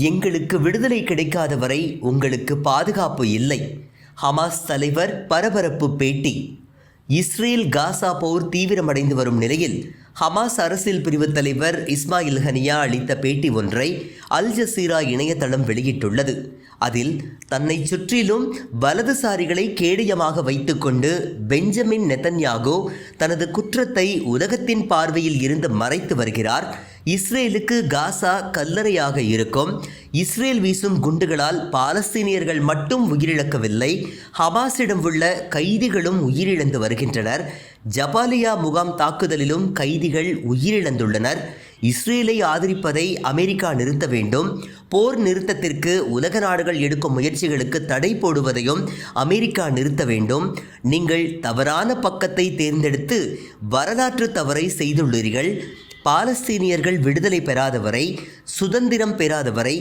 எங்களுக்கு விடுதலை கிடைக்காத வரை உங்களுக்கு பாதுகாப்பு இல்லை. ஹமாஸ் தலைவர் பரபரப்பு பேட்டி. இஸ்ரேல் காசா போர் தீவிரமடைந்து வரும் நிலையில் ஹமாஸ் அரசியல் பிரிவு தலைவர் இஸ்மாயில் ஹனியா அளித்த பேட்டி ஒன்றை அல் ஜசீரா இணையதளம் வெளியிட்டுள்ளது. அதில் தன்னை சுற்றிலும் வலதுசாரிகளை கேடயமாக வைத்துக்கொண்டு பெஞ்சமின் நெதன்யாகு தனது குற்றத்தை உலகத்தின் பார்வையில் இருந்து மறைத்து வருகிறார். இஸ்ரேலுக்கு காசா கல்லறையாக இருக்கும். இஸ்ரேல் வீசும் குண்டுகளால் பாலஸ்தீனியர்கள் மட்டும் உயிரிழக்கவில்லை, ஹமாஸிடம் உள்ள கைதிகளும் உயிரிழந்து வருகின்றனர். ஜபாலியா முகாம் தாக்குதலிலும் கைதிகள் உயிரிழந்துள்ளனர். இஸ்ரேலை ஆதரிப்பதை அமெரிக்கா நிறுத்த வேண்டும். போர் நிறுத்தத்திற்கு உலக நாடுகள் எடுக்கும் முயற்சிகளுக்கு தடை போடுவதையும் அமெரிக்கா நிறுத்த வேண்டும். நீங்கள் தவறான பக்கத்தை தேர்ந்தெடுத்து வரலாற்று தவறை செய்துள்ளீர்கள். பாலஸ்தீனியர்கள் விடுதலை பெறாதவரை, சுதந்திரம் பெறாதவரை,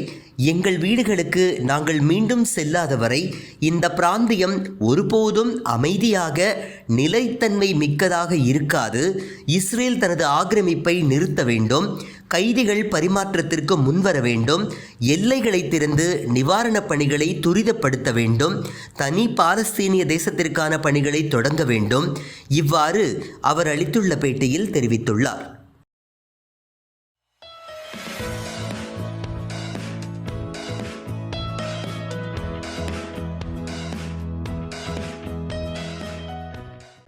எங்கள் வீடுகளுக்கு நாங்கள் மீண்டும் செல்லாதவரை இந்த பிராந்தியம் ஒருபோதும் அமைதியாக நிலைத்தன்மை மிக்கதாக இருக்காது. இஸ்ரேல் தனது ஆக்கிரமிப்பை நிறுத்த வேண்டும். கைதிகள் பரிமாற்றத்திற்கு முன்வர வேண்டும். எல்லைகளை திறந்து நிவாரணப் பணிகளை துரிதப்படுத்த வேண்டும். தனி பாலஸ்தீனிய தேசத்திற்கான பணிகளை தொடங்க வேண்டும். இவ்வாறு அவர் அளித்துள்ள பேட்டியில் தெரிவித்துள்ளார்.